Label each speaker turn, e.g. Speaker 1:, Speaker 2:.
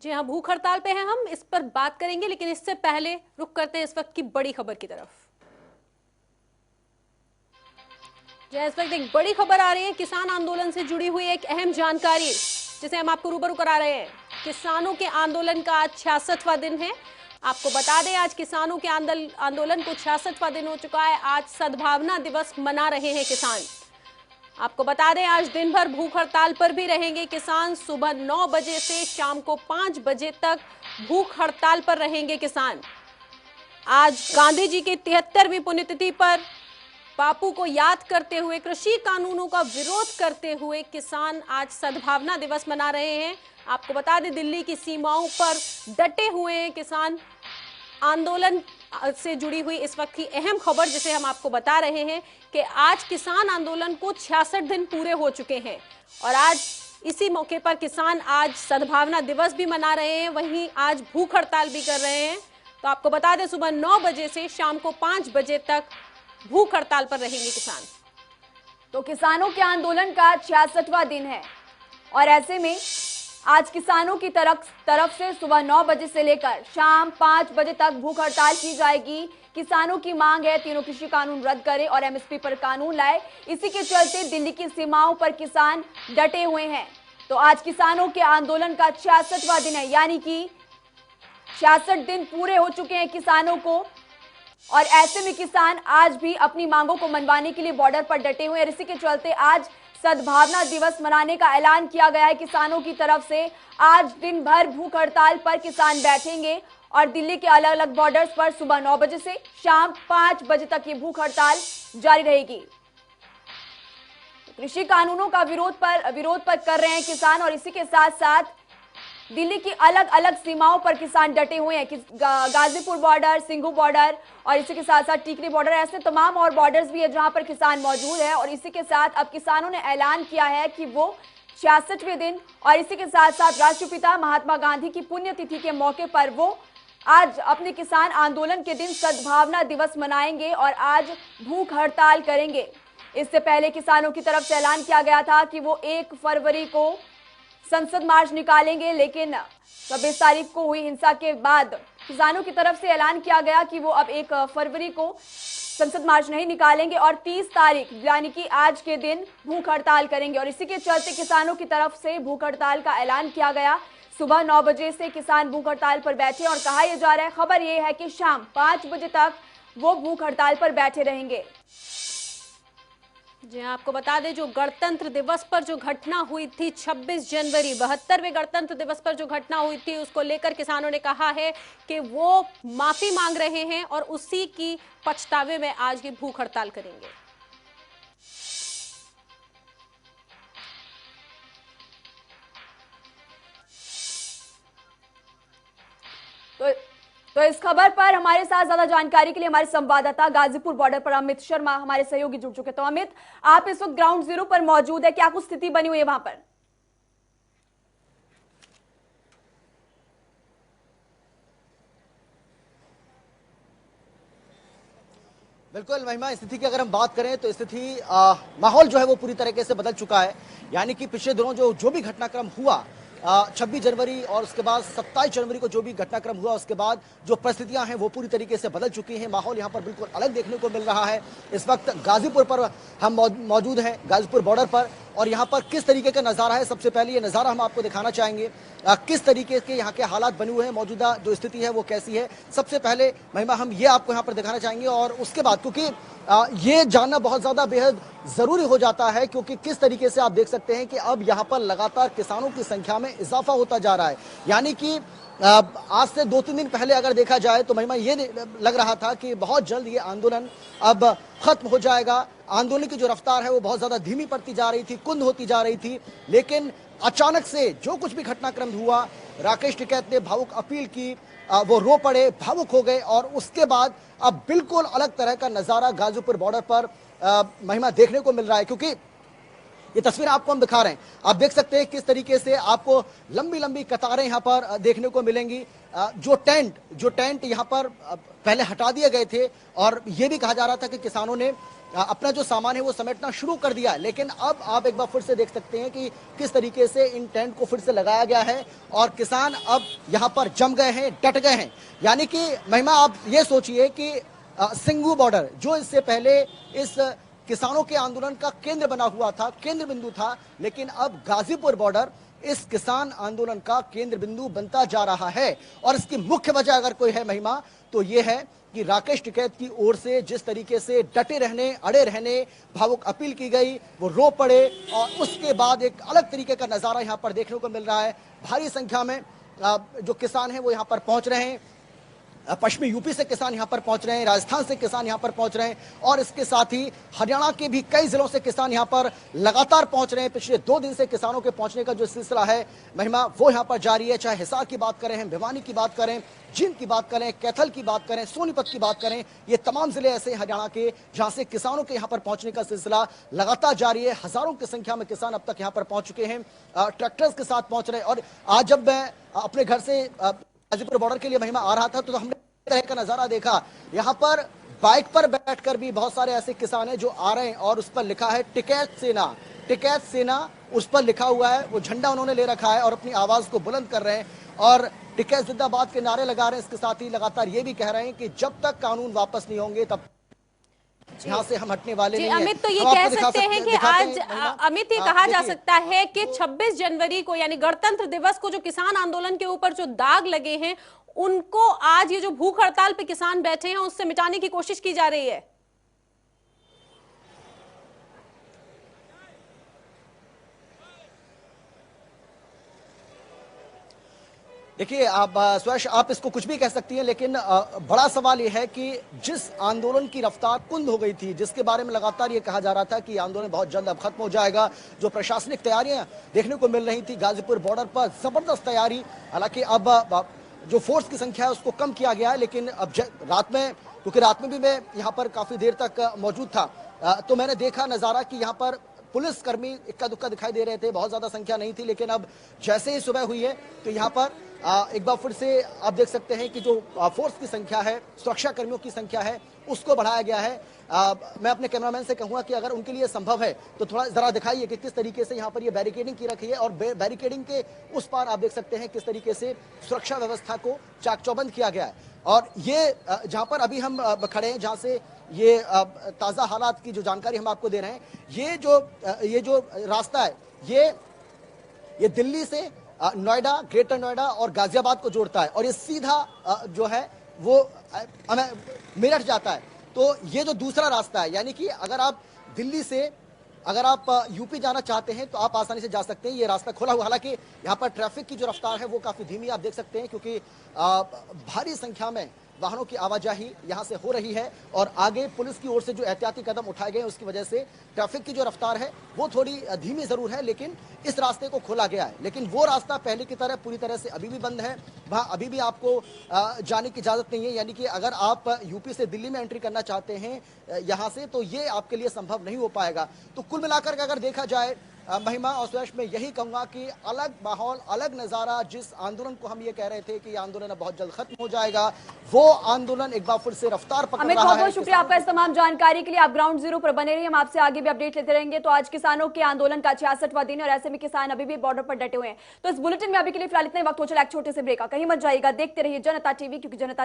Speaker 1: जी हाँ, भूख हड़ताल पे हैं हम, इस पर बात करेंगे, लेकिन इससे पहले रुक करते हैं इस वक्त की बड़ी खबर की तरफ। जी, इस वक्त एक बड़ी खबर आ रही है किसान आंदोलन से जुड़ी हुई एक अहम जानकारी, जिसे हम आपको रूबरू करा रहे हैं। किसानों के आंदोलन का आज 66वां दिन है। आपको बता दें, आज किसानों के आंदोलन को 66वां दिन हो चुका है। आज सद्भावना दिवस मना रहे हैं किसान। आपको बता दें, आज दिन भर भूख हड़ताल पर भी रहेंगे किसान। सुबह 9 बजे से शाम को 5 बजे तक भूख हड़ताल पर रहेंगे किसान। आज गांधी जी की 73वीं पुण्यतिथि पर बापू को याद करते हुए, कृषि कानूनों का विरोध करते हुए किसान आज सद्भावना दिवस मना रहे हैं। आपको बता दें, दिल्ली की सीमाओं पर डटे हुए हैं किसान। आंदोलन से जुड़ी हुई इस वक्त की अहम खबर जिसे हम आपको बता रहे हैं कि आज किसान आंदोलन को 66 दिन पूरे हो चुके हैं और आज इसी मौके पर किसान आज सद्भावना दिवस भी मना रहे हैं, वहीं आज भूख हड़ताल भी कर रहे हैं। तो आपको बता दें, सुबह 9 बजे से शाम को 5 बजे तक भूख हड़ताल पर रहेंगे किसान।
Speaker 2: तो किसानों के आंदोलन का 66वां दिन है और ऐसे में आज किसानों की तरफ से सुबह 9 बजे से लेकर शाम 5 बजे तक भूख हड़ताल की जाएगी। किसानों की मांग है तीनों कृषि कानून रद्द करें और एमएसपी पर कानून लाए। इसी के चलते दिल्ली की सीमाओं पर किसान डटे हुए हैं। तो आज किसानों के आंदोलन का 66वां दिन है, यानी कि 66 दिन पूरे हो चुके हैं किसानों को और ऐसे में किसान आज भी अपनी मांगों को मनवाने के लिए बॉर्डर पर डटे हुए हैं। इसी के चलते आज सद्भावना दिवस मनाने का ऐलान किया गया है किसानों की तरफ से। आज दिन भर भूख हड़ताल पर किसान बैठेंगे और दिल्ली के अलग अलग बॉर्डर्स पर सुबह 9 बजे से शाम 5 बजे तक ये भूख हड़ताल जारी रहेगी। कृषि कानूनों का विरोध पर कर रहे हैं किसान और इसी के साथ साथ दिल्ली की अलग अलग सीमाओं पर किसान डटे हुए हैं। गाजीपुर बॉर्डर, सिंघू बॉर्डर और इसी के साथ साथ टीकरी बॉर्डर, ऐसे तमाम और बॉर्डर्स भी है जहां पर किसान मौजूद है। और इसी के साथ अब किसानों ने ऐलान किया है कि वो 66वें दिन और इसी के साथ साथ राष्ट्रपिता महात्मा गांधी की पुण्यतिथि के मौके पर वो आज अपने किसान आंदोलन के दिन सद्भावना दिवस मनाएंगे और आज भूख हड़ताल करेंगे। इससे पहले किसानों की तरफ से ऐलान किया गया था कि वो 1 फरवरी को संसद मार्च निकालेंगे, लेकिन 26 तारीख को हुई हिंसा के बाद किसानों की तरफ से ऐलान किया गया कि वो अब 1 फरवरी को संसद मार्च नहीं निकालेंगे और 30 तारीख यानी कि आज के दिन भूख हड़ताल करेंगे। और इसी के चलते किसानों की तरफ से भूख हड़ताल का ऐलान किया गया। सुबह 9 बजे से किसान भूख हड़ताल पर बैठे और कहा यह जा रहा है, खबर यह है कि शाम 5 बजे तक वो भूख हड़ताल पर बैठे रहेंगे।
Speaker 1: जी, आपको बता दें, जो गणतंत्र दिवस पर जो घटना हुई थी 26 जनवरी 72वें गणतंत्र दिवस पर जो घटना हुई थी, उसको लेकर किसानों ने कहा है कि वो माफी मांग रहे हैं और उसी की पछतावे में आज ये भूख हड़ताल करेंगे।
Speaker 2: तो इस खबर पर हमारे साथ ज्यादा जानकारी के लिए हमारे संवाददाता गाजीपुर बॉर्डर पर अमित शर्मा हमारे सहयोगी जुड़ चुके। तो अमित, आप इस वक्त ग्राउंड जीरो पर मौजूद है, क्या कुछ स्थिति बनी हुई है वहां पर?
Speaker 3: बिल्कुल महिमा, स्थिति की अगर हम बात करें तो स्थिति माहौल जो है वो पूरी तरीके से बदल चुका है। यानी कि पिछले दिनों जो भी घटनाक्रम हुआ 26 जनवरी और उसके बाद 27 जनवरी को जो भी घटनाक्रम हुआ, उसके बाद जो परिस्थितियां हैं वो पूरी तरीके से बदल चुकी हैं। माहौल यहां पर बिल्कुल अलग देखने को मिल रहा है। इस वक्त गाजीपुर पर हम मौजूद हैं, गाजीपुर बॉर्डर पर, और यहाँ पर किस तरीके का नज़ारा है, सबसे पहले ये नज़ारा हम आपको दिखाना चाहेंगे। किस तरीके के यहाँ के हालात बने हुए हैं, मौजूदा जो स्थिति है वो कैसी है, सबसे पहले महिमा हम ये आपको यहाँ पर दिखाना चाहेंगे। और उसके बाद क्योंकि ये जानना बहुत ज़्यादा बेहद ज़रूरी हो जाता है, क्योंकि किस तरीके से आप देख सकते हैं कि अब यहाँ पर लगातार किसानों की संख्या में इजाफा होता जा रहा है। यानी कि आज से 2-3 दिन पहले अगर देखा जाए तो महिमा ये लग रहा था कि बहुत जल्द ये आंदोलन अब खत्म हो जाएगा। आंदोलन की जो रफ्तार है वो बहुत ज्यादा धीमी पड़ती जा रही थी, कुंद होती जा रही थी, लेकिन अचानक से जो कुछ भी घटनाक्रम हुआ, राकेश टिकैत ने भावुक अपील की, वो रो पड़े, भावुक हो गए और उसके बाद अब बिल्कुल अलग तरह का नजारा गाजीपुर बॉर्डर पर महिमा देखने को मिल रहा है। क्योंकि ये तस्वीर आपको हम दिखा रहे हैं। आप देख सकते हैं किस तरीके से आपको लंबी लंबी कतारें यहाँ पर देखने को मिलेंगी। जो टेंट यहाँ पर पहले हटा दिए गए थे और ये भी कहा जा रहा था कि किसानों ने अपना जो सामान है वो समेटना शुरू कर दिया, लेकिन अब आप एक बार फिर से देख सकते हैं कि किस तरीके से इन टेंट को फिर से लगाया गया है और किसान अब यहाँ पर जम गए हैं, डट गए हैं। यानी कि महिमा, आप ये सोचिए कि सिंघू बॉर्डर जो इससे पहले इस किसानों के आंदोलन का केंद्र बना हुआ था, केंद्र बिंदु था, लेकिन अब गाजीपुर बॉर्डर इस किसान आंदोलन का केंद्र बिंदु बनता जा रहा है। और इसकी मुख्य वजह अगर कोई है महिमा, तो ये है कि राकेश टिकैत की ओर से जिस तरीके से डटे रहने, अड़े रहने, भावुक अपील की गई, वो रो पड़े और उसके बाद एक अलग तरीके का नजारा यहाँ पर देखने को मिल रहा है। भारी संख्या में जो किसान हैं वो यहाँ पर पहुंच रहे हैं। पश्चिमी यूपी से किसान यहाँ पर पहुंच रहे हैं, राजस्थान से किसान यहाँ पर पहुंच रहे हैं और इसके साथ ही हरियाणा के भी कई जिलों से किसान यहाँ पर लगातार पहुंच रहे हैं। पिछले 2 दिन से किसानों के पहुंचने का जो सिलसिला है महिमा, वो यहाँ पर जारी है। चाहे हिसार की बात करें, भिवानी की बात करें, जींद की बात करें, कैथल की बात करें, सोनीपत की बात करें, ये तमाम जिले ऐसे हरियाणा के जहां से किसानों के यहाँ पर पहुंचने का सिलसिला लगातार जारी है। हजारों की संख्या में किसान अब तक यहाँ पर पहुंच चुके हैं, ट्रैक्टर्स के साथ पहुंच रहे हैं। और आज जब मैं अपने घर से गाजीपुर बॉर्डर के लिए महिमा आ रहा था तो हमने तरह का नजारा देखा। यहाँ पर बाइक पर बैठकर भी बहुत सारे ऐसे किसान हैं जो आ रहे हैं और उस पर लिखा है टिकैत सेना, टिकैत सेना उस पर लिखा हुआ है। वो झंडा उन्होंने ले रखा है और अपनी आवाज को बुलंद कर रहे हैं और टिकैत जिंदाबाद के नारे लगा रहे हैं। इसके साथ ही लगातार ये भी कह रहे हैं कि जब तक कानून वापस नहीं होंगे तब यहाँ से हम हटने वाले नहीं हैं।
Speaker 1: अमित, तो ये कह सकते हैं कि आज अमित ये कहा जा सकता है कि 26 जनवरी को यानी गणतंत्र दिवस को जो किसान आंदोलन के ऊपर जो दाग लगे हैं उनको आज ये जो भूख हड़ताल पे किसान बैठे हैं उससे मिटाने की कोशिश की जा रही है।
Speaker 3: देखिए, आप स्वयं आप इसको कुछ भी कह सकती हैं, लेकिन बड़ा सवाल यह है कि जिस आंदोलन की रफ्तार कुंद हो गई थी, जिसके बारे में लगातार ये कहा जा रहा था कि आंदोलन बहुत जल्द अब खत्म हो जाएगा, जो प्रशासनिक तैयारियां देखने को मिल रही थी गाजीपुर बॉर्डर पर, जबरदस्त तैयारी। हालांकि अब जो फोर्स की संख्या है उसको कम किया गया है, लेकिन अब रात में, क्योंकि रात में भी मैं यहाँ पर काफी देर तक मौजूद था, तो मैंने देखा नजारा कि यहाँ पर पुलिस कर्मी इक्का दुक्का दिखाई दे रहे थे, बहुत ज्यादा संख्या नहीं थी। लेकिन अब जैसे ही सुबह हुई है तो यहाँ पर एक बार फिर से आप देख सकते हैं कि जो फोर्स की संख्या है, सुरक्षा कर्मियों की संख्या है, उसको बढ़ाया गया है। मैं अपने कैमरामैन से कहूंगा कि अगर उनके लिए संभव है तो थोड़ा जरा दिखाइए कि किस तरीके से यहाँ पर ये बैरिकेडिंग की रखी है और बैरिकेडिंग के उस पार आप देख सकते हैं किस तरीके से सुरक्षा व्यवस्था को चाक चौबंद किया गया है। और ये जहां पर अभी हम खड़े हैं, जहां से ये ताज़ा हालात की जो जानकारी हम आपको दे रहे हैं, ये जो रास्ता है ये दिल्ली से नोएडा, ग्रेटर नोएडा और गाजियाबाद को जोड़ता है और ये सीधा जो है वो मेरठ जाता है। तो ये जो दूसरा रास्ता है, यानी कि अगर आप दिल्ली से अगर आप यूपी जाना चाहते हैं तो आप आसानी से जा सकते हैं, ये रास्ता खोला हुआ। हालांकि यहाँ पर ट्रैफिक की जो रफ्तार है वो काफी धीमी आप देख सकते हैं, क्योंकि भारी संख्या में वाहनों की आवाजाही यहाँ से हो रही है और आगे पुलिस की ओर से जो एहतियाती कदम उठाए गए हैं उसकी वजह से ट्रैफिक की जो रफ्तार है वो थोड़ी धीमी जरूर है, लेकिन इस रास्ते को खोला गया है। लेकिन वो रास्ता पहले की तरह पूरी तरह से अभी भी बंद है, वहाँ अभी भी आपको जाने की इजाजत नहीं है। यानी कि अगर आप यूपी से दिल्ली में एंट्री करना चाहते हैं यहाँ से, तो ये आपके लिए संभव नहीं हो पाएगा। तो कुल मिलाकर अगर देखा जाए महिमा और सुयश, मैं यही कहूंगा कि अलग माहौल, अलग नजारा। जिस आंदोलन को हम ये कह रहे थे कि आंदोलन अब बहुत जल्द खत्म हो जाएगा, वो आंदोलन एक बार फिर से रफ्तार पकड़
Speaker 2: अमित,
Speaker 3: रहा
Speaker 2: बहुत
Speaker 3: है।
Speaker 2: बहुत शुक्रिया आपका इस तमाम जानकारी के लिए। आप ग्राउंड जीरो पर बने रहिए, हम आपसे आगे भी अपडेट लेते रहेंगे। तो आज किसानों के आंदोलन का 66वां दिन है और ऐसे में किसान अभी भी बॉर्डर पर डटे हुए हैं। तो इस बुलेटिन में अभी के लिए फिलहाल इतना ही। वक्त हो चला एक छोटे से ब्रेक का, कहीं मत जाइएगा, देखते रहिए जनता टीवी, क्योंकि जनता